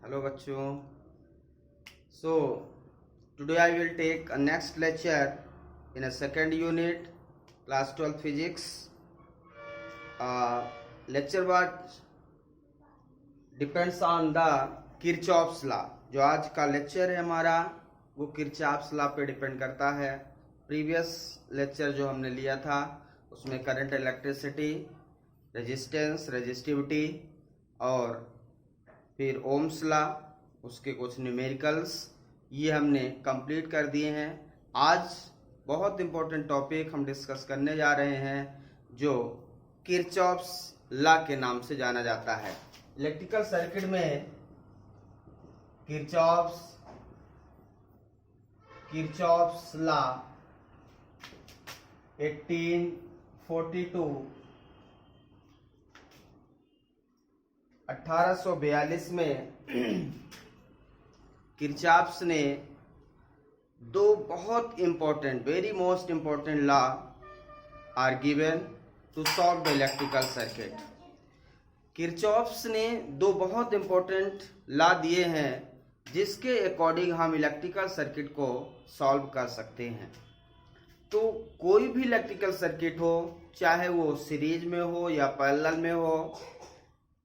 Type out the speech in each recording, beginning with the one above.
Hello बच्चों. So today I will take a next lecture in a second unit, class 12 physics. Lecture what depends on the Kirchhoff's law. जो आज का lecture है हमारा वो Kirchhoff's law पे depend करता है. प्रीवियस लेक्चर जो हमने लिया था उसमें करंट, इलेक्ट्रिसिटी, रेजिस्टेंस, रेजिस्टिविटी और फिर ओम्स लॉ, उसके कुछ न्यूमेरिकल्स ये हमने कंप्लीट कर दिए हैं. आज बहुत इंपॉर्टेंट टॉपिक हम डिस्कस करने जा रहे हैं जो किरचॉफ्स लॉ के नाम से जाना जाता है. इलेक्ट्रिकल सर्किट में किरचॉफ्स लॉ 1842 में किरचॉफ्स ने दो बहुत important, very most important law are given to solve the electrical circuit. Kirchhoff's ने दो बहुत इंपॉर्टेंट लॉ दिए हैं जिसके अकॉर्डिंग हम इलेक्ट्रिकल सर्किट को सॉल्व कर सकते हैं. तो कोई भी इलेक्ट्रिकल सर्किट हो, चाहे वो सीरीज में हो या पैरेलल में हो,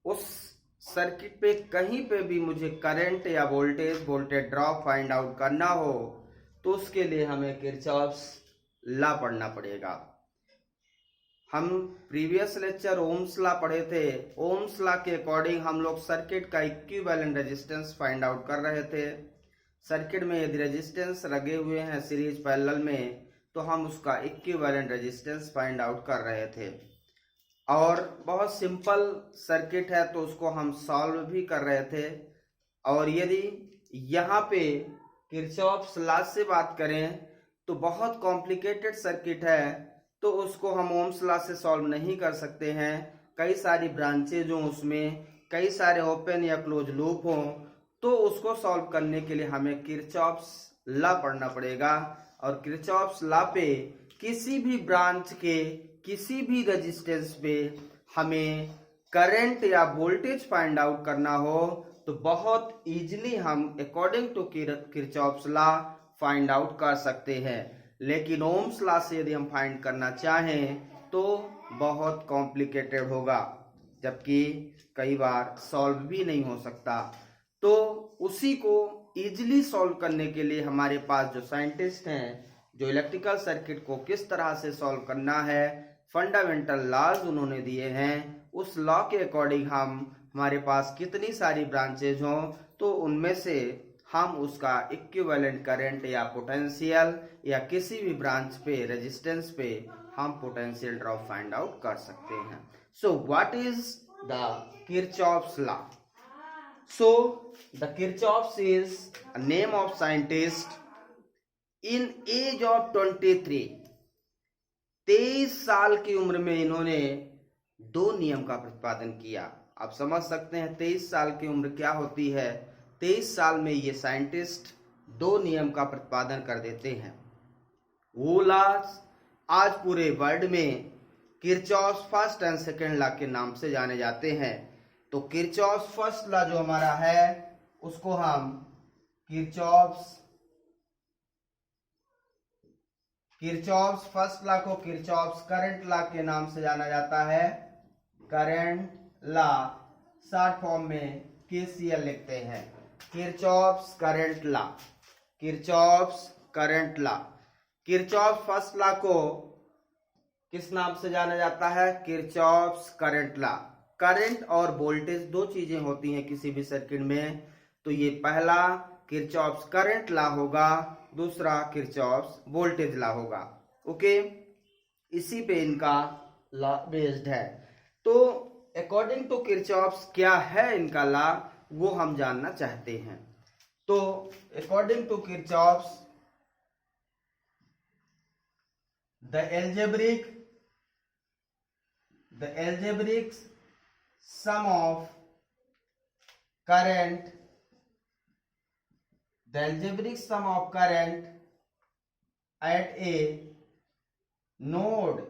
उस सर्किट पे कहीं पे भी मुझे करंट या वोल्टेज ड्रॉप फाइंड आउट करना हो तो उसके लिए हमें किरचॉफ्स लॉ पढ़ना पड़ेगा. हम प्रीवियस लेक्चर ओम्स लॉ पढ़े थे. ओम्स लॉ के अकॉर्डिंग हम लोग सर्किट का इक्विवेलेंट रेजिस्टेंस फाइंड आउट कर रहे थे. सर्किट में यदि रेजिस्टेंस लगे हुए हैं सीरीज पैरेलल में तो हम उसका इक्विवेलेंट रेजिस्टेंस फाइंड आउट कर रहे थे. और बहुत सिंपल सर्किट है तो उसको हम सॉल्व भी कर रहे थे. और यदि यहाँ पे किरचॉफ्स लॉ से बात करें तो बहुत कॉम्प्लिकेटेड सर्किट है तो उसको हम ओम्स लॉ से सॉल्व नहीं कर सकते हैं. कई सारी ब्रांचेज हों, उसमें कई सारे ओपन या क्लोज लूप हों, तो उसको सॉल्व करने के लिए हमें किरचॉफ्स लॉ पढ़ना पड़ेगा. और किरचॉफ्स लॉ पे किसी भी ब्रांच के किसी भी रेजिस्टेंस पे हमें करंट या वोल्टेज फाइंड आउट करना हो तो बहुत इजीली हम according to Kirchhoff's law find out कर सकते हैं. लेकिन ओम्स लॉ से यदि हम फाइंड करना चाहें तो बहुत कॉम्प्लिकेटेड होगा, जबकि कई बार सॉल्व भी नहीं हो सकता. तो उसी को इजीली सॉल्व करने के लिए हमारे पास जो साइंटिस्ट हैं, जो इलेक्ट्रिकल सर्किट को किस तरह से सॉल्व करना है, फंडामेंटल लॉज उन्होंने दिए हैं. उस लॉ के अकॉर्डिंग हमारे पास कितनी सारी ब्रांचेज हों तो उनमें से हम उसका इक्विवेलेंट करंट या पोटेंशियल या किसी भी ब्रांच पे रेजिस्टेंस पे हम पोटेंशियल ड्रॉप फाइंड आउट कर सकते हैं. So what is the Kirchhoff's law? So the Kirchhoff's is a name of scientist in age of 23 साल की उम्र में इन्होंने दो नियम का प्रतिपादन किया. आप समझ सकते हैं 23 साल की उम्र क्या होती है. 23 साल में ये साइंटिस्ट दो नियम का प्रतिपादन कर देते हैं. वो लॉज आज पूरे वर्ल्ड में Kirchhoff's first and second law के नाम से जाने जाते हैं. तो किरचॉफ्स फर्स्ट लॉ जो हमारा है उसको हम किरचॉफ्स फर्स्ट लॉ को किरचॉफ्स करंट लॉ के नाम से जाना जाता है. करंट लॉ शॉर्ट फॉर्म में KCL लिखते हैं. Kirchhoff's current law, Kirchhoff's current law. Kirchhoff's first law को किस नाम से जाना जाता है? Kirchhoff's current law. करंट और वोल्टेज दो चीजें होती हैं किसी भी सर्किट में, तो ये पहला किरचॉफ्स करंट लॉ होगा, दूसरा किरचॉफ्स वोल्टेज लॉ होगा. ओके, इसी पे इनका लॉ बेस्ड है. तो अकॉर्डिंग टू किरचॉफ्स क्या है इनका लॉ वो हम जानना चाहते हैं. तो according to Kirchhoff's the algebraic sum of current at a node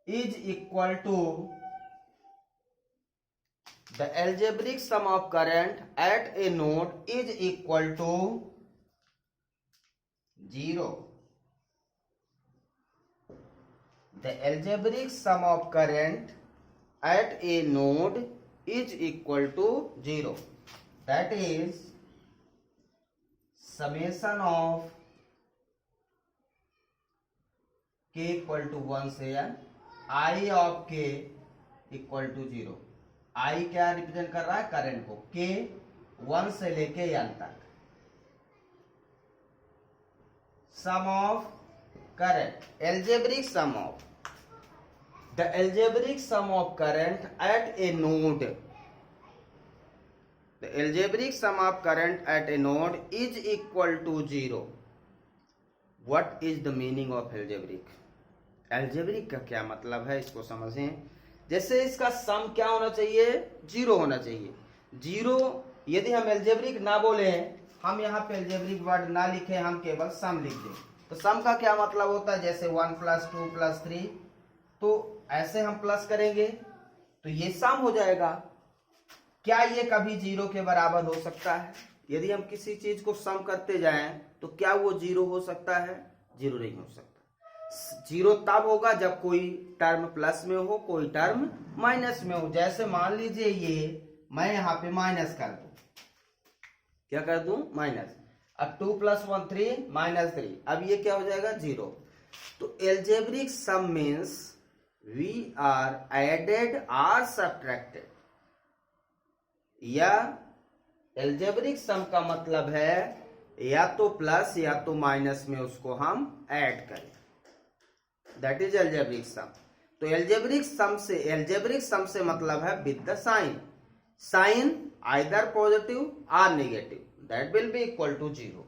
is equal to the algebraic sum of current at a node is equal to 0. The algebraic sum of current at a node is equal to 0. That is summation of k equal to 1 से n, I of k equal to 0. I क्या represent कर रहा है? Current को. k 1 से लेके n तक. Sum of current, algebraic sum of the algebraic sum of current at a node. The algebraic sum of current at a node is equal to 0. What is the meaning of algebraic? algebraic का क्या मतलब है, इसको समझें. जैसे इसका सम क्या होना चाहिए? 0 होना चाहिए. 0 यदि हम algebraic ना बोले, हम यहाँ पे algebraic वर्ड ना लिखे, हम केवल सम लिख दें, तो सम का क्या मतलब होता है? जैसे 1 + 2 + 3, तो ऐसे हम प्लस करेंगे तो ये सम हो जाएगा. क्या ये कभी 0 के बराबर हो सकता है? यदि हम किसी चीज को सम करते जाएं तो क्या वो 0 हो सकता है? 0 नहीं हो सकता. 0 तब होगा जब कोई टर्म प्लस में हो, कोई टर्म माइनस में हो. जैसे मान लीजिए ये मैं यहाँ पे माइनस कर दूं, क्या कर दूं? माइनस. अब 2 + 1 3 -3, अब ये क्या हो जाएगा? 0. तो algebraic some means we are added or subtracted. या एल्जेब्रिक सम का मतलब है या तो प्लस या तो माइनस में उसको हम ऐड करें. That is algebraic sum. तो एल्जेब्रिक सम से मतलब है with the sign. Sign either positive और negative, that will be equal to 0.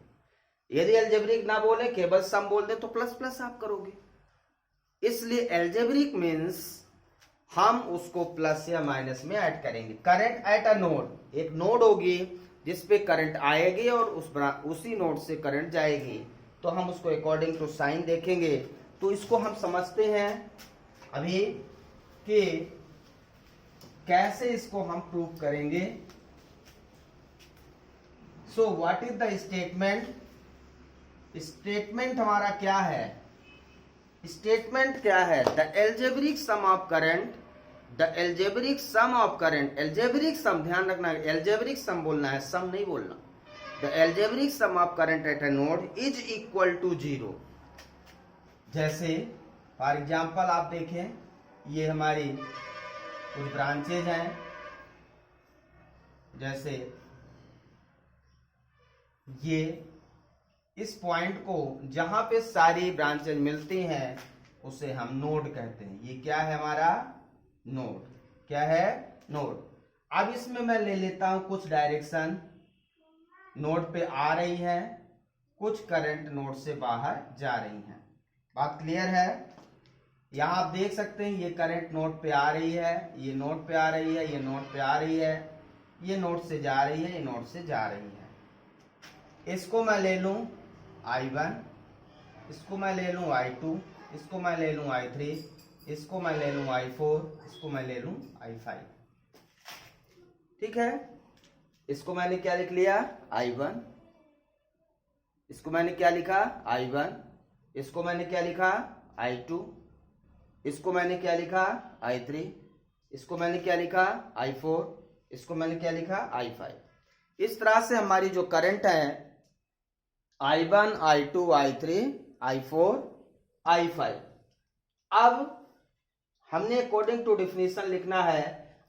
यदि एल्जेब्रिक ना बोले, केवल सम बोल दे, तो प्लस प्लस आप करोगे. इसलिए एल्जेब्रिक मीन्स हम उसको प्लस या माइनस में ऐड करेंगे. करंट एट अ नोड, एक नोड होगी जिसपे करंट आएगी और उसी नोड से करंट जाएगी, तो हम उसको अकॉर्डिंग टू साइन देखेंगे. तो इसको हम समझते हैं अभी कि कैसे इसको हम प्रूव करेंगे. So what is the statement? Statement हमारा क्या है? स्टेटमेंट क्या है? The algebraic sum of current, the algebraic sum of current. Algebraic sum, ध्यान रखना, एल्जेब्रिक सम बोलना है, सम नहीं बोलना. The algebraic sum of current at a node is equal to 0. जैसे फॉर एग्जाम्पल आप देखें, ये हमारी कुछ ब्रांचेज हैं. जैसे ये इस पॉइंट को जहां पे सारी ब्रांचेज मिलती हैं उसे हम नोड कहते हैं. ये क्या है? हमारा नोड. क्या है? नोड. अब इसमें मैं ले लेता हूं कुछ डायरेक्शन नोड पे आ रही है, कुछ करंट नोड से बाहर जा रही हैं. बात क्लियर है? यहां आप देख सकते हैं ये करंट नोड पे आ रही है, ये नोड पे आ रही है, ये नोड पे आ रही है, ये नोड से जा रही है, ये नोड से जा रही है. इसको मैं ले लूं I1, इसको मैं ले लूं I2, इसको मैं ले लूं I3, इसको मैं ले लूं I4, इसको मैं ले लूं I5. ठीक है? इसको मैंने क्या लिख लिया? I1. इसको मैंने क्या लिखा? I1. इसको मैंने क्या लिखा? I2. इसको मैंने क्या लिखा? I3. इसको मैंने क्या लिखा? I4. इसको मैंने क्या लिखा? I5. इस तरह से हमारी जो करंट है I1, I2, I3, I4, I5. अब हमने अकॉर्डिंग टू डेफिनेशन लिखना है.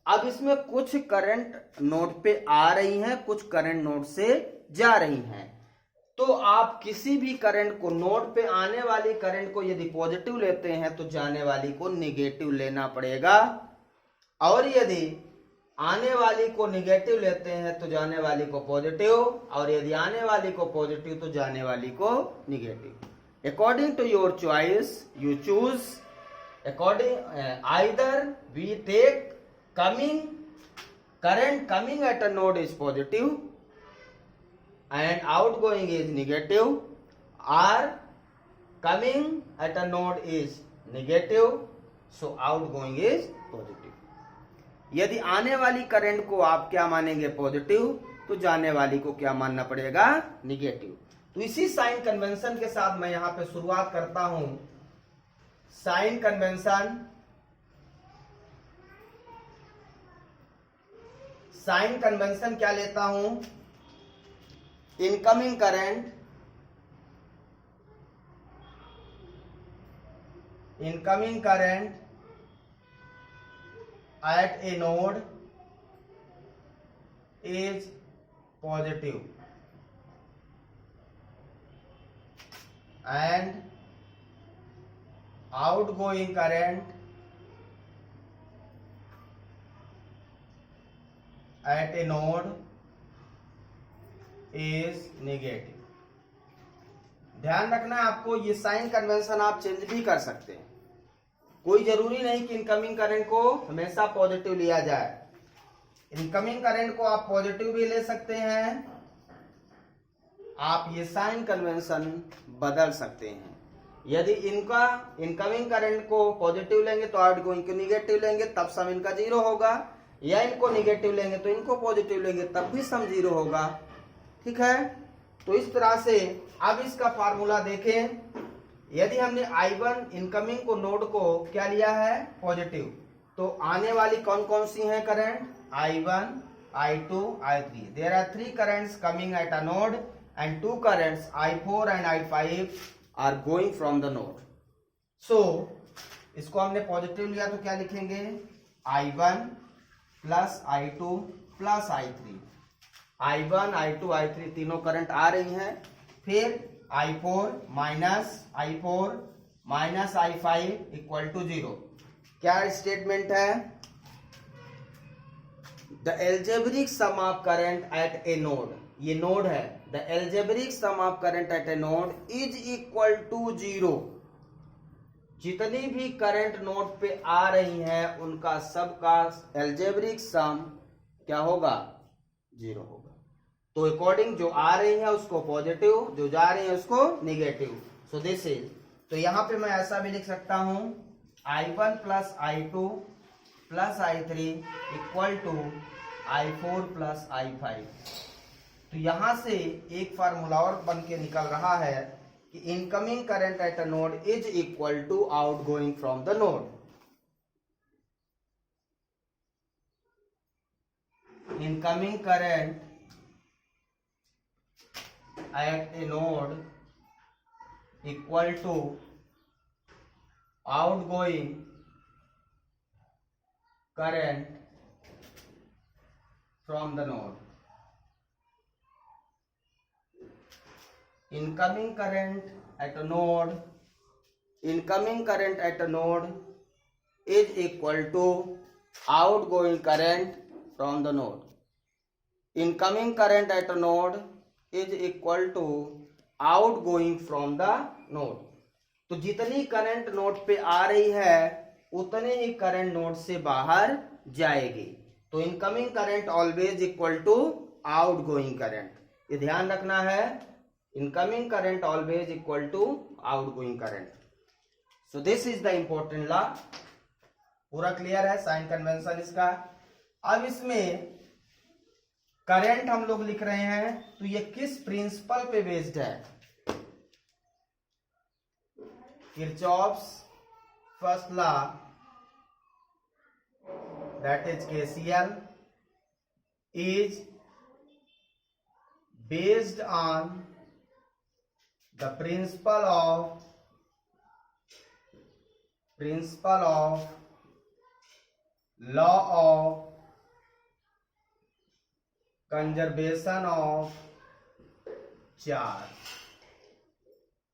अब इसमें कुछ करंट नोड पे आ रही हैं, कुछ करंट नोड से जा रही हैं. तो आप किसी भी करंट को, नोड पे आने वाली करंट को यदि पॉजिटिव लेते हैं तो जाने वाली को निगेटिव लेना पड़ेगा, और यदि आने वाली को निगेटिव लेते हैं तो जाने वाली को पॉजिटिव, और यदि आने वाली को पॉजिटिव तो जाने वाली को negative. According to your choice you choose. According either we take current coming at a node is positive and outgoing is negative, or coming at a node is negative, so outgoing is positive. यदि आने वाली current को आप क्या मानेंगे positive, तो जाने वाली को क्या मानना पड़ेगा निगेटिव। तो इसी साइन कन्वेंशन के साथ मैं यहां पे शुरुआत करता हूं। साइन कन्वेंशन, साइन कन्वेंशन क्या लेता हूं, incoming current, incoming current at a node is positive and outgoing current at a node is negative। ध्यान रखना है आपको, ये साइन कन्वेंशन आप चेंज भी कर सकते हैं। कोई जरूरी नहीं कि इनकमिंग करंट को हमेशा पॉजिटिव लिया जाए। इनकमिंग करंट को आप पॉजिटिव भी ले सकते हैं, आप ये साइन कन्वेंशन बदल सकते हैं। यदि इनका इनकमिंग करंट को पॉजिटिव लेंगे तो आउटगोइंग को निगेटिव लेंगे, तब सम इनका जीरो होगा, या इनको निगेटिव लेंगे तो इनको पॉजिटिव लेंगे तब भी सम जीरो होगा। ठीक है, तो इस तरह से अब इसका फार्मूला देखें। यदि हमने I1 इनकमिंग को नोड को क्या लिया है पॉजिटिव, तो आने वाली कौन कौन सी हैं current, I1, I2, I3। There are 3 currents coming at a node and 2 currents I4 and I5 are going from the node. So इसको हमने पॉजिटिव लिया तो क्या लिखेंगे, I1 plus I2 plus I3। I1, I2, I3 तीनों current आ रही हैं। फिर I4 minus I5 equal to 0। क्या स्टेटमेंट है, the algebraic sum of current at a node, ये नोड है, the algebraic sum of current at a node is equal to 0। जितनी भी करंट नोड पे आ रही हैं उनका सबका एल्जेब्रिक सम क्या होगा, 0 होगा। तो अकॉर्डिंग जो आ रही है उसको पॉजिटिव, जो जा रही है उसको निगेटिव। सो दिस इज, तो यहां पे मैं ऐसा भी लिख सकता हूं I1 plus I2 plus I3 equal to I4 plus I5। तो यहां से एक फार्मूला और बन के निकल रहा है कि incoming current at a node is equal to outgoing from the node. Incoming current at a node equal to outgoing current from the node। incoming current at a node, incoming current at a node is equal to outgoing current from the node। incoming current at a node is equal to outgoing from the node. तो जितनी current node पे आ रही है उतने ही current node से बाहर जाएगी। तो incoming current always equal to outgoing current, ये ध्यान रखना है, incoming current always equal to outgoing current. So this is the important law. पूरा क्लियर है साइन कन्वेंशन इसका। अब इसमें करंट हम लोग लिख रहे हैं तो ये किस प्रिंसिपल पे बेस्ड है, Kirchhoff's first law that is KCL is based on the principle of law of conservation of charge।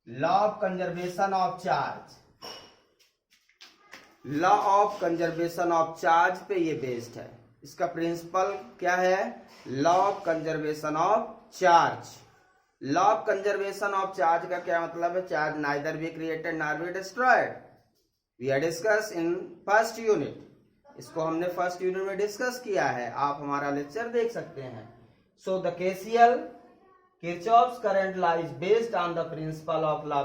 Law of conservation of charge, law of conservation of charge पे ये बेस्ड है। इसका प्रिंसिपल क्या है, law of conservation of charge. Law of conservation of charge का क्या मतलब है, charge neither be created nor be destroyed. We are discuss in first unit, इसको हमने फर्स्ट यूनिट में डिस्कस किया है, आप हमारा लेक्चर देख सकते हैं। So the KCL Kirchhoff's current law is based on the principle of law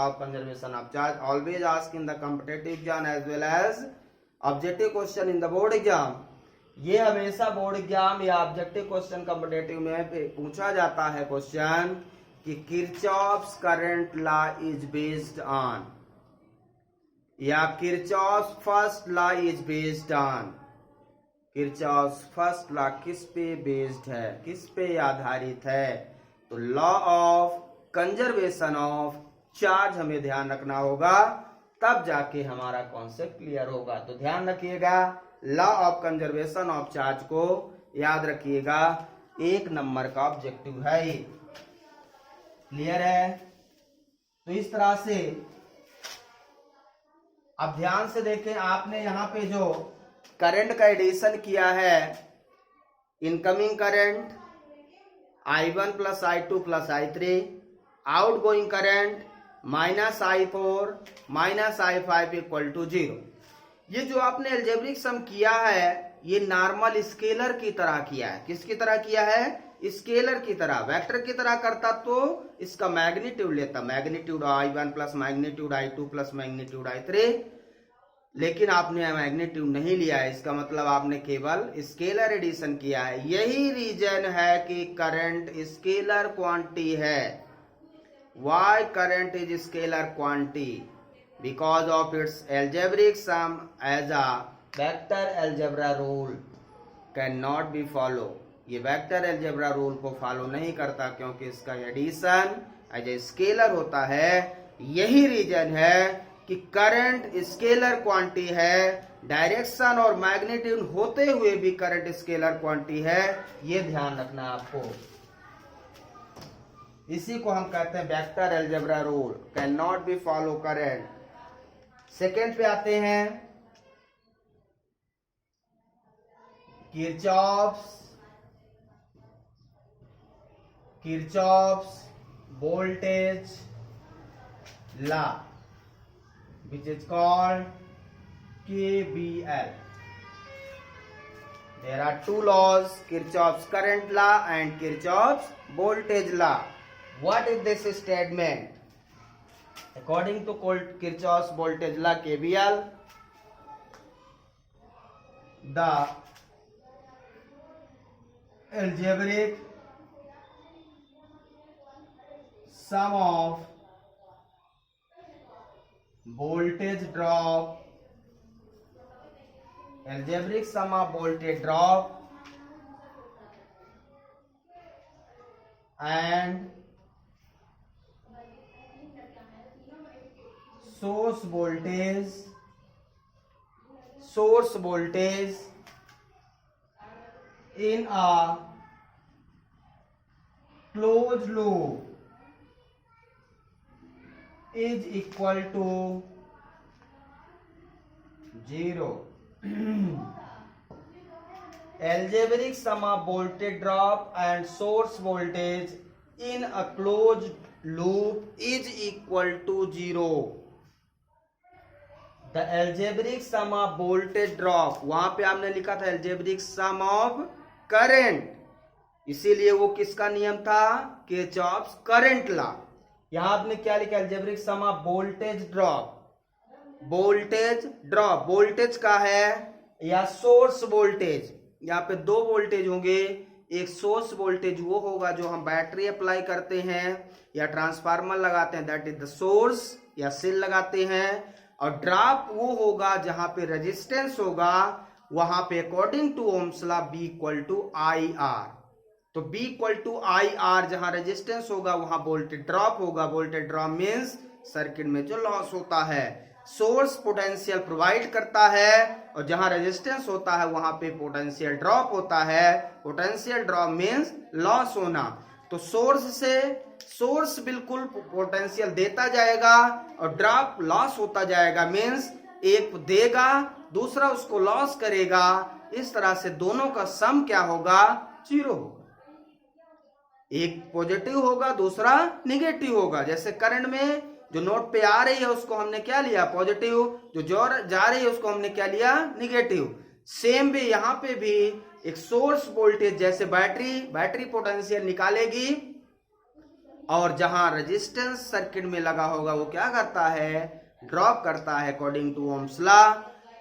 of conservation of charge, always asked in the competitive exam as well as objective question in the board exam। ये हमेशा board exam या objective question competitive में पूछा जाता है question कि Kirchhoff's current law is based on, या Kirchhoff's first law is based on. Kirchhoff's first law किस पे बेस्ड है, किस पे आधारित है? तो law of conservation of charge हमें ध्यान रखना होगा, तब जाके हमारा कॉन्सेप्ट क्लियर होगा। तो ध्यान रखिएगा, law of conservation of charge को याद रखिएगा, 1 नंबर का ऑब्जेक्टिव है ये। क्लियर है? तो इस तरह से अब ध्यान से देखें, आपने यहां पे जो करंट का एडिशन किया है, incoming current I1 plus I2 plus I3, outgoing current -I4 -I5 equal to 0। ये जो आपने अलजेब्रिक सम किया है, ये नॉर्मल स्केलर की तरह किया है। किसकी तरह किया है? स्केलर की तरह। वेक्टर की तरह करता तो इसका मैग्नीट्यूड लेता, magnitude I1 plus magnitude I2 plus magnitude I3, लेकिन आपने मैग्नीट्यूड नहीं लिया है। इसका मतलब आपने केवल स्केलर एडिशन किया है। यही रीजन है कि करंट स्केलर क्वांटिटी है। Why current is scalar quantity? Because of its algebraic sum as a vector algebra rule cannot be follow। ये वेक्टर अलजेब्रा रूल को फॉलो नहीं करता क्योंकि इसका एडिशन एज ए स्केलर होता है। यही रीजन है कि करंट स्केलर क्वांटिटी है, डायरेक्शन और मैग्नीट्यूड होते हुए भी करंट स्केलर क्वांटिटी है। ये ध्यान रखना आपको, इसी को हम कहते हैं vector algebra rule, can not be follow current. Second पे आते हैं, Kirchhoff's voltage law which is called KVL। There are two laws, Kirchhoff's current law and Kirchhoff's voltage law। What is this statement? According to Kirchhoff's voltage law KVL, the algebraic sum of voltage drop, algebraic sum of voltage drop and source voltage in a closed loop is equal to 0। Algebraic sum of voltage drop and source voltage in a closed loop is equal to 0। The algebraic sum of voltage drop, वहां पे आपने लिखा था algebraic sum of current, इसीलिए वो किसका नियम था? Kirchhoff's current law. यहां आपने क्या लिखा? Algebraic sum of voltage drop. Voltage का है या सोर्स वोल्टेज। यहाँ पे 2 वोल्टेज होंगे, एक सोर्स वोल्टेज वो होगा जो हम बैटरी अप्लाई करते हैं या ट्रांसफार्मर लगाते हैं, दैट इज द सोर्स, या सेल लगाते हैं। और ड्रॉप वो होगा जहां पे रेजिस्टेंस होगा, वहां पे according to Ohm's law B equal to IR। तो B इक्वल टू IR, जहां रेजिस्टेंस होगा वहां वोल्टेज ड्रॉप होगा। वोल्टेज ड्रॉप मींस सर्किट में जो लॉस होता है। सोर्स पोटेंशियल प्रोवाइड करता है और जहां रेजिस्टेंस होता है वहां पे पोटेंशियल ड्रॉप होता है। पोटेंशियल ड्रॉप मींस लॉस होना। तो सोर्स बिल्कुल पोटेंशियल देता जाएगा और ड्रॉप लॉस होता जाएगा, मींस एक देगा दूसरा उसको लॉस करेगा। इस तरह से दोनों का सम क्या होगा? 0 होगा। एक पॉजिटिव होगा, दूसरा निगेटिव होगा। जैसे करंट में जो नोड पे आ रही है उसको हमने क्या लिया? पॉजिटिव। जो जा रही है उसको हमने क्या लिया? निगेटिव। सेम भी यहाँ पे भी एक सोर्स वोल्टेज, जैसे बैटरी पोटेंशियल निकालेगी और जहां रेजिस्टेंस सर्किट में लगा होगा वो क्या करता है? ड्रॉप करता है अकॉर्डिंग टू ओम्स लॉ।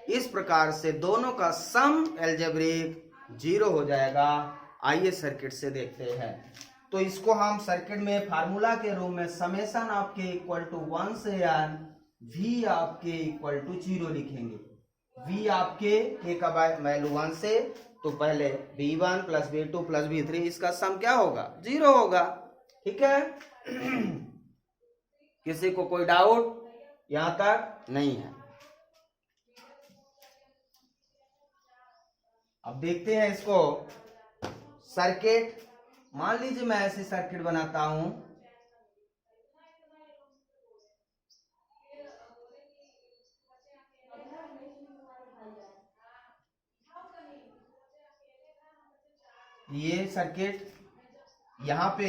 इस प्रकार से दोनों का सम अलजेब्रिक जीरो हो जाएगा। आइए सर्किट से देखते हैं। तो इसको हम सर्किट में फार्मूला के रूप में समेशन आपके इक्वल टू 1 से n v आपके इक्वल टू 0 लिखेंगे। v आपके k का वैल्यू 1 से, तो पहले v1 plus v2 plus v3 इसका सम क्या होगा? 0 होगा। ठीक है। किसी को कोई डाउट यहां तक? नहीं है। अब देखते हैं इसको सर्किट। मान लीजिए मैं ऐसी सर्किट बनाता हूं, ये सर्किट यहां पे,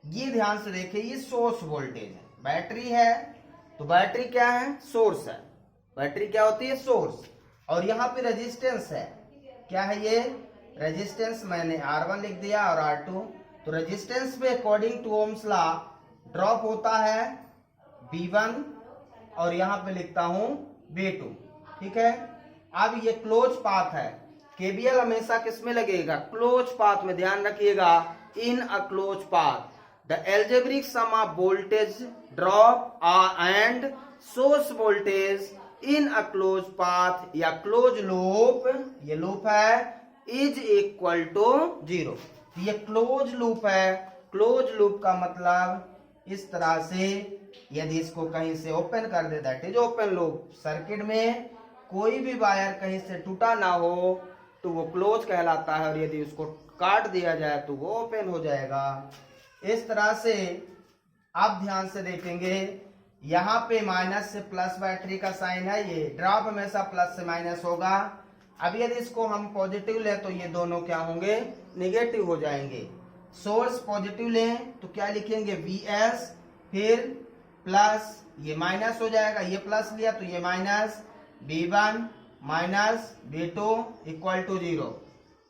ये ध्यान से देखिए, ये सोर्स वोल्टेज है, बैटरी है, तो बैटरी क्या है? सोर्स है। बैटरी क्या होती है? सोर्स। और यहाँ पे रेजिस्टेंस है, क्या है ये? रेजिस्टेंस। मैंने R1 लिख दिया और R2। तो रेजिस्टेंस पे according to Ohm's law drop होता है V1 और यहाँ पे लिखता हूं V2। ठीक है। अब ये क्लोज पाथ है। केबीएल हमेशा किस में लगेगा? क्लोज पाथ में। ध्यान रखिएगा, in a close path the algebraic sum of voltage drop and source voltage in a close path या क्लोज लूप, ये लूप है, इज इक्वल टू 0। ये क्लोज लूप है। क्लोज लूप का मतलब इस तरह से, यदि इसको कहीं से ओपन कर दे, that is open loop. Circuit में कोई भी वायर कहीं से टूटा ना हो तो वो क्लोज कहलाता है, और यदि उसको काट दिया जाए तो वो ओपन हो जाएगा। इस तरह से आप ध्यान से देखेंगे, यहाँ पे माइनस से प्लस बैटरी का साइन है, ये ड्रॉप हमेशा प्लस से माइनस होगा। अब यदि इसको हम पॉजिटिव लें तो ये दोनों क्या होंगे? निगेटिव हो जाएंगे। सोर्स पॉजिटिव लें तो क्या लिखेंगे? Vs, फिर प्लस, ये माइनस हो जाएगा, ये प्लस लिया तो ये minus, V1 minus V2 equal to 0।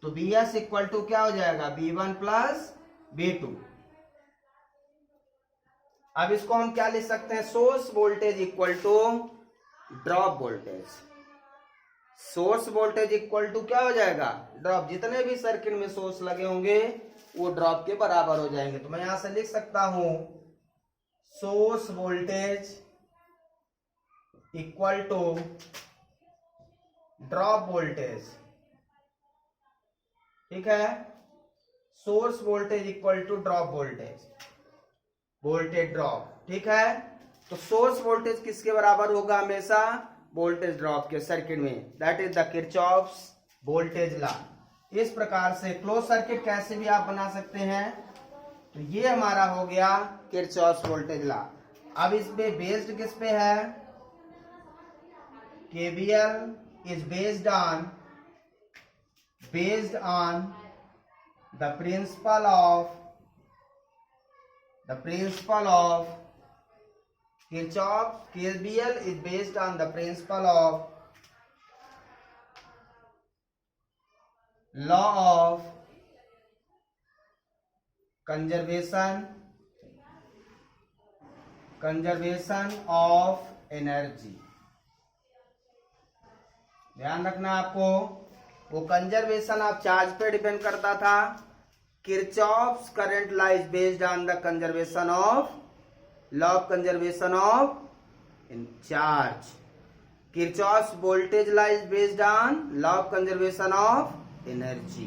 तो Vs इक्वल टू क्या हो जाएगा? V1 plus V2। अब इसको हम क्या लिख सकते हैं? Source voltage equal to drop voltage. Source voltage equal to क्या हो जाएगा? ड्रॉप। जितने भी सर्किट में सोर्स लगे होंगे वो ड्रॉप के बराबर हो जाएंगे। तो मैं यहां से लिख सकता हूं source voltage equal to drop voltage. ठीक है। Source voltage equal to drop voltage, voltage drop. ठीक है। तो सोर्स वोल्टेज किसके बराबर होगा? हमेशा वोल्टेज ड्रॉप के सर्किट में, that is the Kirchhoff's voltage law. इस प्रकार से क्लोज सर्किट कैसे भी आप बना सकते हैं। तो ये हमारा हो गया किरचॉफ्स वोल्टेज लॉ। अब इसमें बेस्ड किस पे है? KBL is based on the principle of Kirchhoff. KVL is based on the principle of law of conservation of energy. ध्यान रखना आपको, वो कंजर्वेशन ऑफ चार्ज पे डिपेंड करता था। Kirchhoff's current law is based on the conservation of law of conservation of in charge. Kirchhoff's voltage law is based on law of conservation of energy.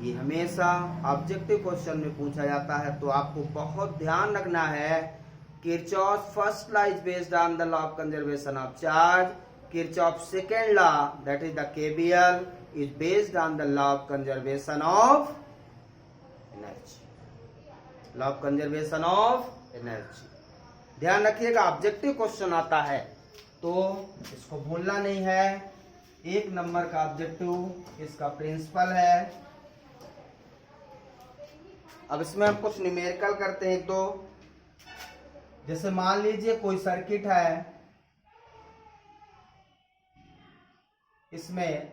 ये हमेशा objective question में पूछा जाता है, तो आपको बहुत ध्यान रखना है। Kirchhoff's first law is based on the law of conservation of charge. Kirchhoff's second law, that is the KVL, is based on the law of conservation of energy. Law of conservation of energy. ध्यान रखिएगा, objective question आता है तो इसको भूलना नहीं है। 1 number का ऑब्जेक्टिव इसका प्रिंसिपल है। अब इसमें हम कुछ न्यूमेरिकल करते हैं। तो जैसे मान लीजिए कोई सर्किट है, इसमें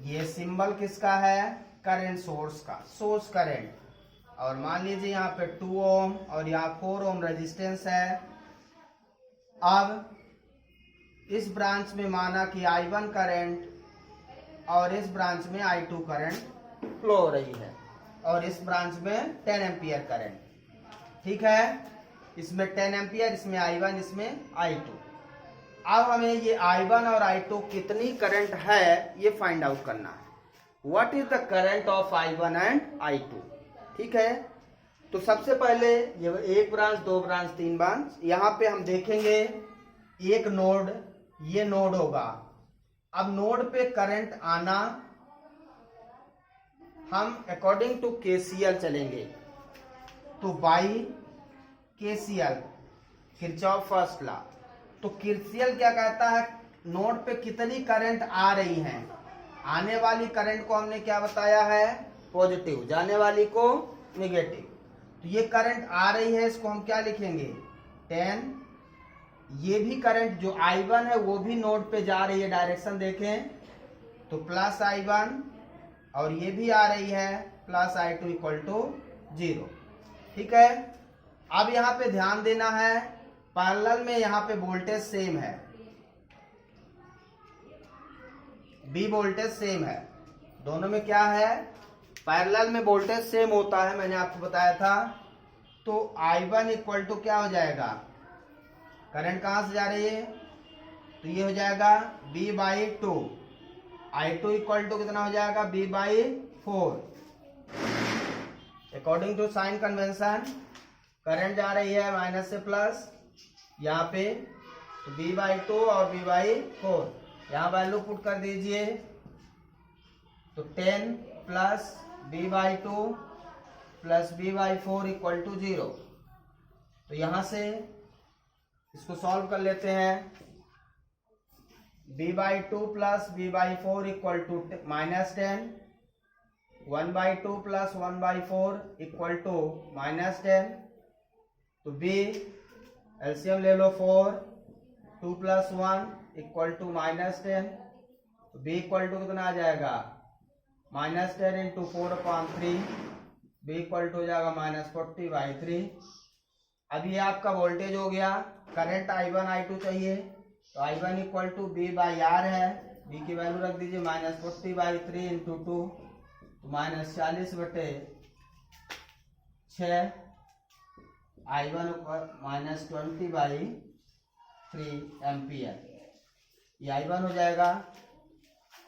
ये सिंबल किसका है? करंट सोर्स का, सोर्स करंट। और मान लीजिए यहाँ पे 2 ओम और यहाँ 4 ओम रेजिस्टेंस है। अब इस ब्रांच में माना कि I1 करंट और इस ब्रांच में I2 करंट फ्लो हो रही है और इस ब्रांच में 10 एम्पियर करंट, ठीक है। इसमें 10 एम्पियर, इसमें I1, इसमें I2। अब हमें ये I1 और I2 कितनी करंट है ये फाइंड आउट करना है। What is the current of I1 and I2, ठीक है। तो सबसे पहले ये एक ब्रांच, दो ब्रांच, तीन ब्रांच, यहाँ पे हम देखेंगे एक नोड, ये नोड होगा। अब नोड पे करंट आना हम अकॉर्डिंग टू KCL चलेंगे। तो by KCL, Kirchhoff first law. तो KCL क्या कहता है, नोड पे कितनी करंट आ रही है। आने वाली करंट को हमने क्या बताया है, पॉजिटिव, जाने वाली को नेगेटिव। तो ये करंट आ रही है, इसको हम क्या लिखेंगे, 10। ये भी करंट जो I1 है वो भी नोड पे जा रही है, डायरेक्शन देखें तो प्लस I1, और ये भी आ रही है प्लस I2 इक्वल टू 0, ठीक है। अब यहाँ पे ध्यान देना है, पैरेलल में यहाँ पे वोल्टेज सेम है, B वोल्टेज सेम है, दोनों में क्या है, पैरेलल में वोल्टेज सेम होता है, मैंने आपको बताया था। तो I1 इक्वल टू क्या हो जाएगा, करंट कहां से जा रही है, तो ये हो जाएगा B/2। I2 इक्वल टू कितना हो जाएगा, B/4। According to sign convention current जा रही है माइनस से प्लस यहाँ पे, तो B/2 और B/4 यहाँ वैल्यू पुट कर दीजिए। तो 10 plus B/2 plus B/4 equal to 0। तो यहां से इसको सॉल्व कर लेते हैं। B/2 plus B/4 equal to -10, 1/2 plus 1/4 equal to -10। तो B एलसीएम ले लो 4, 2 प्लस 1 इक्वल टू -10। तो B इक्वल टू कितना आ जाएगा, -10 इंटू 4/3, B इक्वल टू हो जाएगा -40/3। अब ये आपका वोल्टेज हो गया। करंट I1 I2 चाहिए, तो I1 इक्वल टू B/R है, B की वैल्यू रख दीजिए -40/3 इंटू 2, तो -40/6, I1 -20/3 एम्पियर, ये I1 हो जाएगा।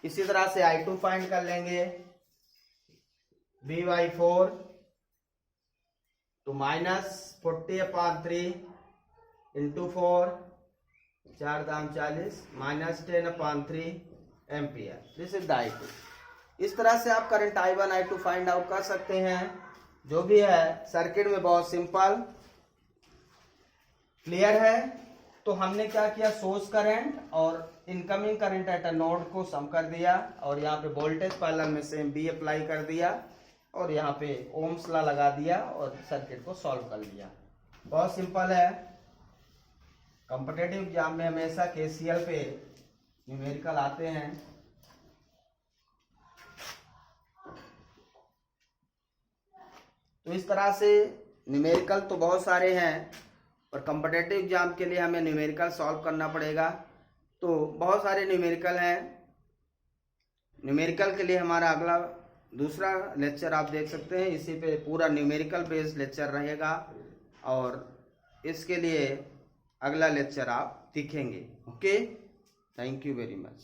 इसी तरह से I2 फाइंड कर लेंगे, B/4 तो -40/3 इंटू 4, 4 दाम 40, -10/3 ampere. This is the I2। इस तरह से आप current I1 I2 find out कर सकते हैं। जो भी है सर्किट में बहुत सिंपल, क्लियर है। तो हमने क्या किया, सोर्स करंट और incoming current at a node को सम कर दिया, और यहाँ पे वोल्टेज पैरेलल में सेम B अप्लाई कर दिया, और यहाँ पे ओम्स लॉ लगा दिया और सर्किट को सॉल्व कर लिया। बहुत सिंपल है। कॉम्पिटिटिव एग्जाम में हमेशा KCL पे न्यूमेरिकल आते हैं। तो इस तरह से न्यूमेरिकल तो बहुत सारे हैं, और कॉम्पिटिटिव एग्जाम के लिए हमें न्यूमेरिकल सॉल्व करना पड़ेगा। तो बहुत सारे न्यूमेरिकल हैं। न्यूमेरिकल के लिए हमारा अगला दूसरा लेक्चर आप देख सकते हैं, इसी पे पूरा न्यूमेरिकल बेस्ड लेक्चर रहेगा, और इसके लिए अगला लेक्चर आप दिखेंगे। Okay, thank you very much.